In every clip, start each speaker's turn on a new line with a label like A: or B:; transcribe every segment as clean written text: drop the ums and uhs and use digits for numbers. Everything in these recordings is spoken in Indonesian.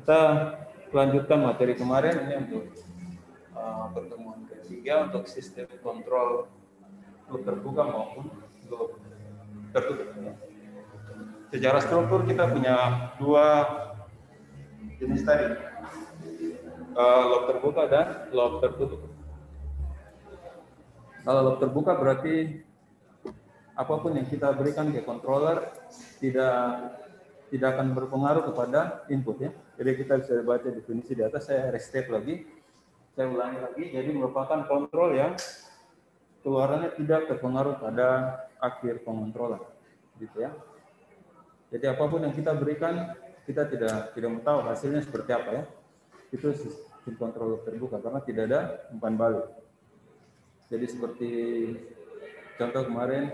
A: Kita lanjutkan materi kemarin ini untuk pertemuan ketiga untuk sistem kontrol loop terbuka maupun loop tertutup. Secara struktur kita punya dua jenis tadi, loop terbuka dan loop tertutup. Kalau loop terbuka berarti apapun yang kita berikan ke controller tidak akan berpengaruh kepada input ya. Jadi kita bisa baca definisi di atas, saya restate lagi, saya ulangi lagi. Jadi merupakan kontrol yang keluarannya tidak terpengaruh pada akhir pengontrolan, gitu ya. Jadi apapun yang kita berikan, kita tidak mau tahu hasilnya seperti apa ya. Itu sistem kontrol terbuka karena tidak ada umpan balik. Jadi seperti contoh kemarin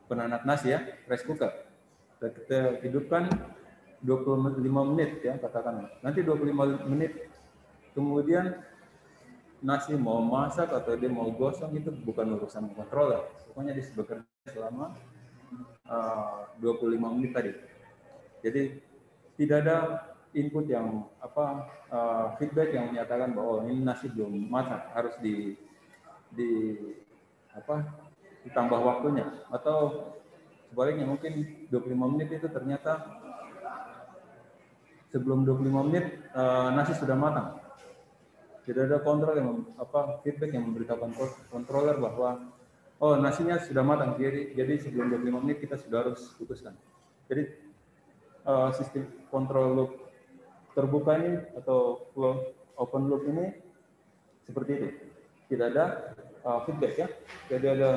A: penanak nasi ya, rice cooker. Kita hidupkan 25 menit ya katakan. Nanti 25 menit kemudian nasi mau masak atau dia mau gosong itu bukan urusan controller. Pokoknya dia bekerja selama 25 menit tadi. Jadi tidak ada input yang feedback yang menyatakan bahwa ini nasi belum masak, harus ditambah waktunya, atau sebaliknya mungkin 25 menit itu ternyata sebelum 25 menit nasi sudah matang. Tidak ada kontrol yang feedback yang memberitahukan controller bahwa oh nasinya sudah matang, jadi sebelum 25 menit kita sudah harus putuskan. Jadi sistem kontrol loop terbuka ini atau open loop ini seperti itu, tidak ada feedback ya, jadi ada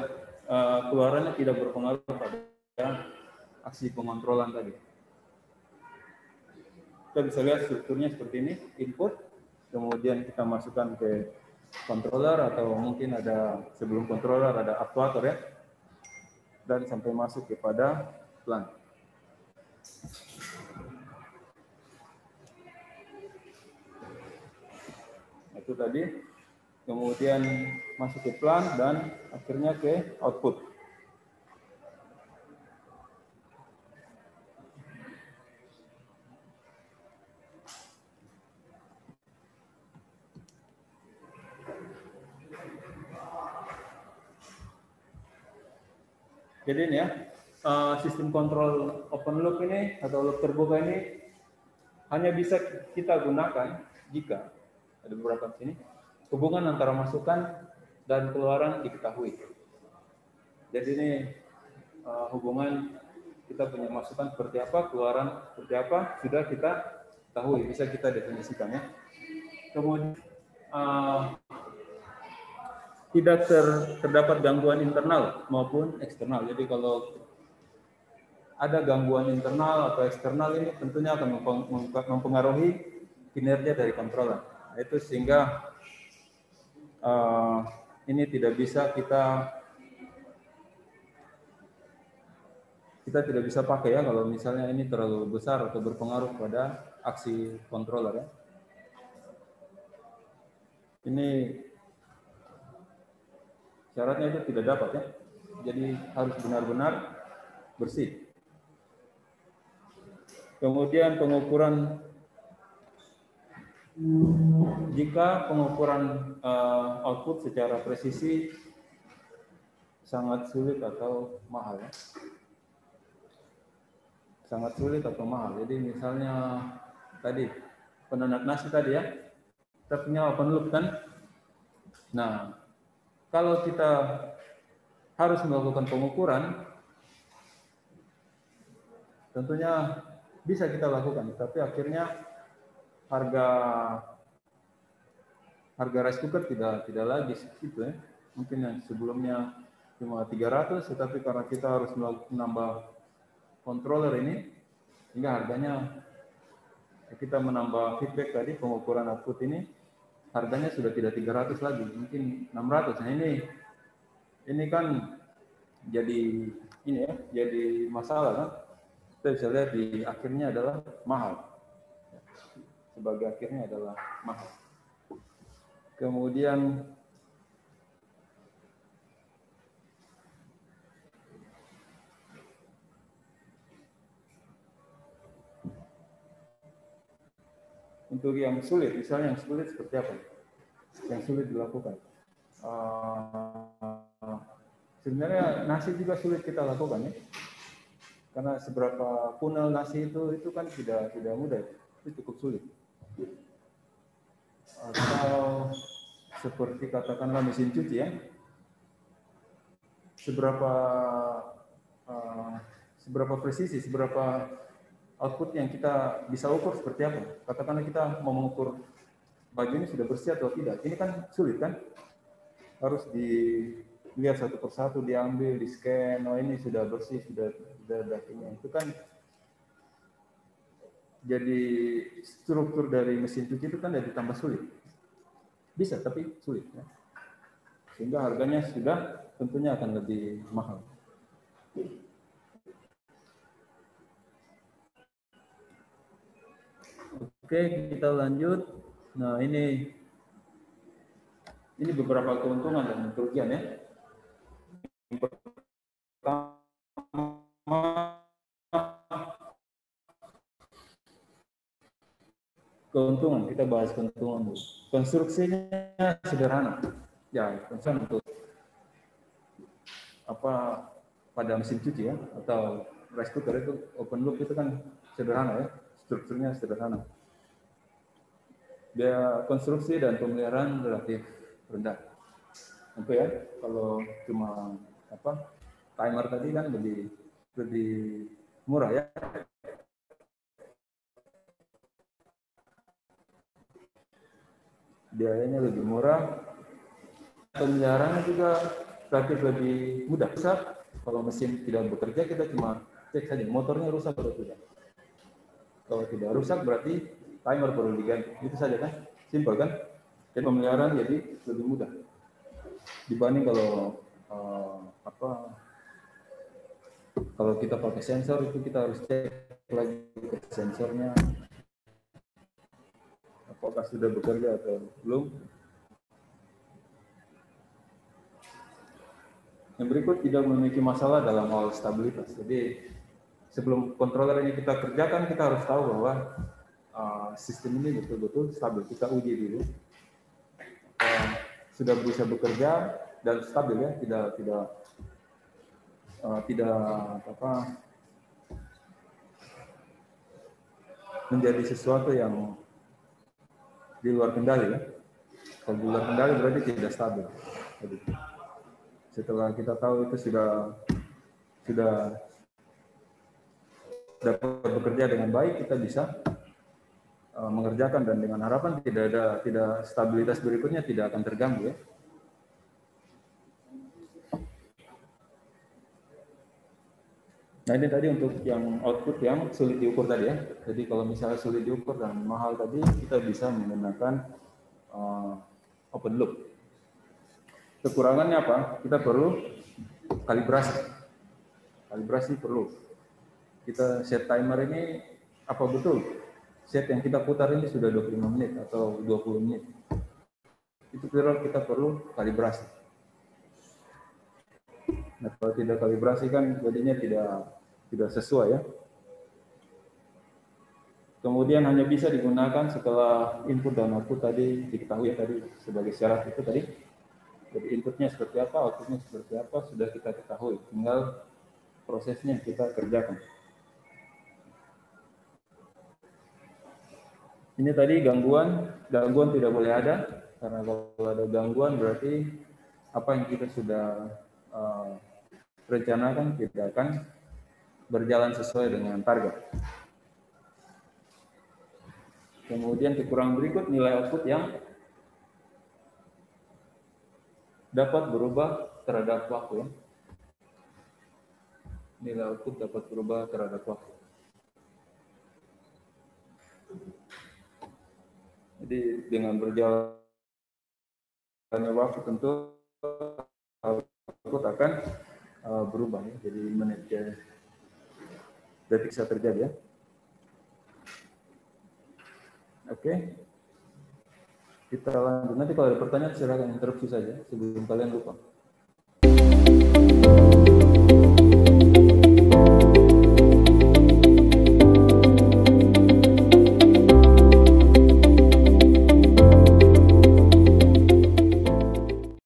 A: keluarannya tidak berpengaruh pada aksi pengontrolan tadi. Kita bisa lihat strukturnya seperti ini, input, kemudian kita masukkan ke controller atau mungkin ada sebelum controller ada aktuator ya, dan sampai masuk kepada plant. Itu tadi, kemudian masuk ke plant dan akhirnya ke output. Jadi ini ya, sistem kontrol open loop ini atau loop terbuka ini hanya bisa kita gunakan jika ada beberapa sini hubungan antara masukan dan keluaran diketahui. Jadi ini hubungan kita punya masukan seperti apa, keluaran seperti apa, sudah kita ketahui, bisa kita definisikan ya. Kemudian tidak terdapat gangguan internal maupun eksternal. Jadi kalau ada gangguan internal atau eksternal ini tentunya akan mempengaruhi kinerja dari controller. Itu sehingga ini tidak bisa kita tidak bisa pakai ya kalau misalnya ini terlalu besar atau berpengaruh pada aksi controller ya. Ini syaratnya itu tidak dapat ya. Jadi harus benar-benar bersih. Kemudian pengukuran, jika pengukuran output secara presisi sangat sulit atau mahal ya. Sangat sulit atau mahal. Jadi misalnya tadi penanak nasi tadi ya, kita punya open loop kan. Nah, kalau kita harus melakukan pengukuran, tentunya bisa kita lakukan, tapi akhirnya harga rice cooker tidak lagi segitu ya. Mungkin yang sebelumnya cuma 300, tetapi karena kita harus menambah controller ini, sehingga harganya kita menambah feedback tadi, pengukuran output ini, harganya sudah tidak 300 lagi, mungkin 600. Nah ini kan jadi ini ya, jadi masalah kan. Kita bisa lihat di akhirnya adalah mahal. Sebagai akhirnya adalah mahal. Kemudian untuk yang sulit, misalnya yang sulit seperti apa? Yang sulit dilakukan. Sebenarnya nasi juga sulit kita lakukan ya. Karena seberapa kunel nasi itu kan tidak mudah, itu cukup sulit. Atau seperti katakanlah mesin cuci ya, seberapa presisi, seberapa output yang kita bisa ukur seperti apa. Katakanlah kita mau mengukur baju ini sudah bersih atau tidak, ini kan sulit kan, harus dilihat satu persatu, diambil, di scan, oh ini sudah bersih, sudah dagingnya, itu kan jadi struktur dari mesin cuci itu kan jadi tambah sulit. Bisa, tapi sulit. Ya. Sehingga harganya sudah tentunya akan lebih mahal. Oke, kita lanjut. Nah, ini beberapa keuntungan dan kerugian ya. Yang pertama, keuntungan, kita bahas keuntungan dulu. Konstruksinya sederhana. Ya, konsen untuk pada mesin cuci ya, atau rice cooker itu open loop itu kan sederhana ya, strukturnya sederhana. Biaya konstruksi dan pemeliharaan relatif rendah. Tentu ya, kalau cuma timer tadi kan lebih murah ya. Biayanya lebih murah, pemeliharaannya juga relatif lebih mudah. Kalau mesin tidak bekerja, kita cuma cek saja motornya rusak atau tidak. Kalau tidak rusak berarti timer perlu diganti. Itu saja kan, simpel kan. Jadi pemeliharaan jadi lebih mudah dibanding kalau kita pakai sensor itu kita harus cek lagi ke sensornya apakah sudah bekerja atau belum. Yang berikut tidak memiliki masalah dalam hal stabilitas. Jadi sebelum controller ini kita kerjakan, kita harus tahu bahwa sistem ini betul-betul stabil. Kita uji dulu sudah bisa bekerja dan stabil ya, tidak menjadi sesuatu yang di luar kendali ya. Kalau di luar kendali berarti tidak stabil. Jadi, setelah kita tahu itu sudah dapat bekerja dengan baik, kita bisa mengerjakan dan dengan harapan tidak stabilitas berikutnya tidak akan terganggu ya. Nah ini tadi untuk yang output yang sulit diukur tadi ya. Jadi kalau misalnya sulit diukur dan mahal tadi, kita bisa menggunakan open loop. Kekurangannya apa? Kita perlu kalibrasi. Kalibrasi perlu. Kita set timer ini apa betul? Set yang kita putar ini sudah 25 menit atau 20 menit. Itu kita perlu kalibrasi. Nah, kalau tidak kalibrasi kan jadinya tidak sesuai ya. Kemudian hanya bisa digunakan setelah input dan output tadi diketahui ya tadi sebagai syarat itu tadi. Jadi inputnya seperti apa, outputnya seperti apa sudah kita ketahui. Tinggal prosesnya kita kerjakan. Ini tadi gangguan tidak boleh ada karena kalau ada gangguan berarti apa yang kita sudah rencanakan tidak akan berjalan sesuai dengan target. Kemudian kekurangan berikut nilai output yang dapat berubah terhadap waktu. Ya. Nilai output dapat berubah terhadap waktu. Jadi dengan berjalannya waktu tentu output akan berubah ya. Jadi menit ke detik bisa terjadi ya. Oke. Kita lanjut. Nanti kalau ada pertanyaan silakan interupsi saja sebelum kalian lupa.